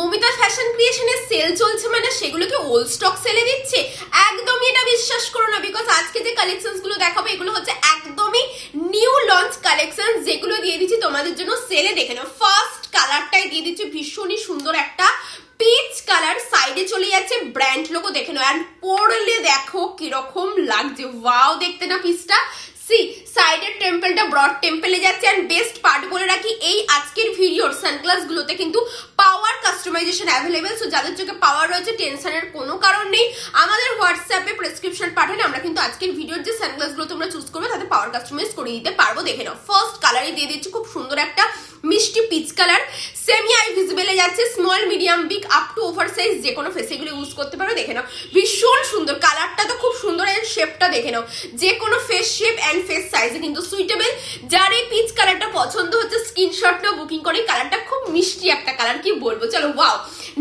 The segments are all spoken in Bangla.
মৌমিতা ফ্যাশন ক্রিয়েশনের সেল চলছে মানে সেগুলোকে ওল্ড স্টক সেলে দিচ্ছে? একদমই এটা বিশ্বাস করো না, বিকজ আজকে যে কালেকশনস গুলো দেখাবো এগুলো হচ্ছে একদমই নিউ লঞ্চ কালেকশন, যেগুলো দিয়ে দিচ্ছি তোমাদের জন্য সেলে। দেখে নাও, ফার্স্ট কালারটাই দিয়ে দিচ্ছি ভীষণই সুন্দর একটা পিচ কালার, সাইডে চলে যাচ্ছে ব্র্যান্ড লোগো। দেখে নাও, এন্ড পরলে দেখো কিরকম লাগছে, ওয়াও দেখতে না পিসটা। সাইডের টেম্পলটা ব্রড টেম্পলে যাচ্ছে। এন্ড বেস্ট পার্ট বলে রাখি, এই আজকের ভিডিওর সানগ্লাস গুলোতে কিন্তু পাওয়ার কাস্টমাইজেশন অ্যাভেলেবেল। সো যাদের চোখে পাওয়ার রয়েছে টেনশনের কোনো কারণ নেই, আমাদের হোয়াটসঅ্যাপে প্রেসক্রিপশন পাঠালে আমরা কিন্তু আজকের ভিডিওর যে সানগ্লাস গুলো তোমরা চুজ করবে তাতে পাওয়ার কাস্টমাইজ করে দিতে পারবো। দেখে নাও, ফার্স্ট কালারই দিয়ে দিচ্ছি খুব সুন্দর একটা মিষ্টি পিচ কালার, সেমি আই ভিজিবলে যাচ্ছে, small medium big up to over size যে কোনো ফেসে এগুলো ইউজ করতে পারো। দেখে নাও ভীষণ সুন্দর, কালারটা তো খুব সুন্দর। এর শেপটা দেখে নাও, যে কোনো ফেস শেপ এন্ড ফেস সাইজে কিন্তু সুইটেবল। যার এই পিচ কালারটা পছন্দ হচ্ছে স্ক্রিনশট নাও, বুকিং করে। কালারটা খুব মিষ্টি একটা কালার, কি বলবো। চলো ওয়াও,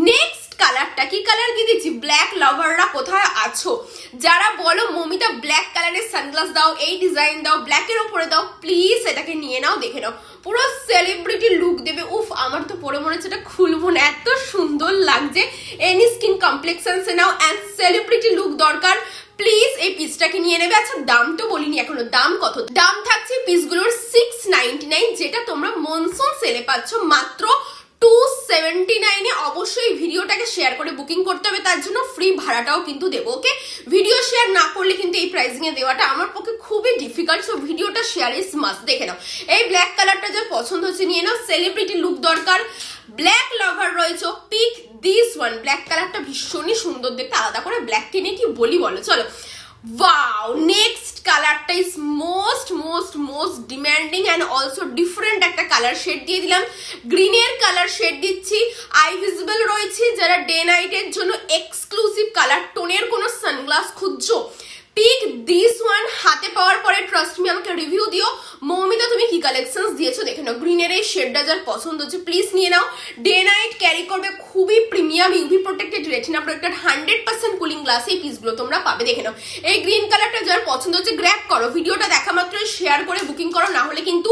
নেক্সট কালারটা কি কালার দিয়ে দিচ্ছি, ব্ল্যাক লাভাররা কোথায় আছো, যারা বলো মৌমিতা ব্ল্যাক কালারের সানগ্লাস দাও, এই ডিজাইন দাও, ব্ল্যাকের ওপরে দাও, প্লিজ এটাকে নিয়ে নাও। দেখে নাও পুরো সেলিব্রিটি লুক দেবে। উফ, আমার তো পরে মনে হচ্ছে এটা খুলবো না, এত সুন্দর লাগছে। এনি স্কিন কমপ্লেক্সনসে নাও এন্ড সেলিব্রিটি লুক দরকার, প্লিজ এই পিসটাকে নিয়ে নেবে। আচ্ছা দাম তো বলিনি এখনো, দাম কত? দাম থাকছে পিসগুলোর 699, যেটা তোমরা মনসুন সেলে পাচ্ছ মাত্র 279-এ। অবশ্যই ভিডিওটাকে শেয়ার করে বুকিং করতে হবে, তার জন্য ফ্রি ভাড়াটাও কিন্তু দেবো। ওকে, ভিডিও শেয়ার না করলে কিন্তু এই প্রাইসিং এ দেওয়াটা আমার পক্ষে খুবই ডিফিকাল্ট। সো ভিডিওটা শেয়ার ইজ মাস্ট। দেখে নাও, এই ব্ল্যাক কালারটা যা পছন্দ হচ্ছে নিয়ে নাও, সেলিব্রিটি লুক দরকার, ব্ল্যাক লাভার রয়েছে, পিক দিস ওয়ান। ব্ল্যাক কালারটা ভীষণই সুন্দর দেখতে, আলাদা করে ব্ল্যাক কিনে কি বলি বলো। চলো ওয়াও, নেক্সট কালারটা is most most most demanding and also different একটা কালার শেড দিয়ে দিলাম। গ্রিনের কালার শেড দিচ্ছি, আই ভিজিবল রয়েছে। যারা ডে নাইটের জন্য এক্সক্লুসিভ কালার টোনের কোনো সানগ্লাস খুঁজছো, পিক দিস ওয়ান। হাতে পাওয়ার পরে ট্রাস্ট মি আমাকে রিভিউ দিও, মৌমিতা তুমি কি কালেকশনস দিয়েছো। দেখে নাও, গ্রিনের এই শেডটা যার পছন্দ হচ্ছে প্লিজ নিয়ে নাও। ডে নাইট ক্যারি করবে, খুবই premium UV protected retina protected 100% cooling glass এই পিসগুলো তোমরা পাবে। দেখে নাও, এই গ্রিন কালারটা যার পছন্দ হচ্ছে গ্র্যাব করো, ভিডিওটা দেখা মাত্রই শেয়ার করে বুকিং করো, না হলে কিন্তু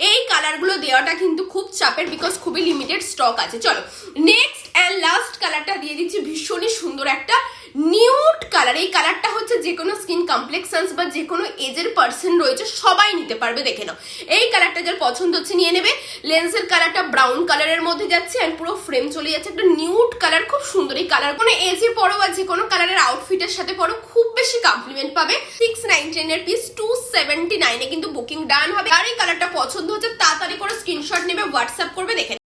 এই কালারগুলো দেওয়াটা কিন্তু খুব চাপের, বিকজ খুবই লিমিটেড স্টক আছে। চলো নেক্সট অ্যান্ড লাস্ট কালারটা দিয়ে দিচ্ছি, ভীষণই সুন্দর একটা নিউড কালার। এই কালারটা হচ্ছে যে কোনো স্কিন কমপ্লেক্সনস বা যে কোনো এজের পার্সন রয়েছে সবাই নিতে পারবে। দেখে নাও, এই কালারটা যার পছন্দ হচ্ছে নিয়ে নেবে। লেন্সের কালারটা ব্রাউন কালারের মধ্যে যাচ্ছে এন্ড পুরো ফ্রেম চলে যাচ্ছে একটা নিউড কালার, খুব সুন্দর। এই কালার কোনো এজে পরো বা যে কোনো কালারের আউটফিটের সাথে পরো, খুব বেশি কমপ্লিমেন্ট পাবে। 699 এর পিস 279-এ কিন্তু বুকিং ডান হবে। আর এই কালারটা পছন্দ হচ্ছে তাড়াতাড়ি করে স্ক্রিনশট নেবে, হোয়াটসঅ্যাপ করবে। দেখে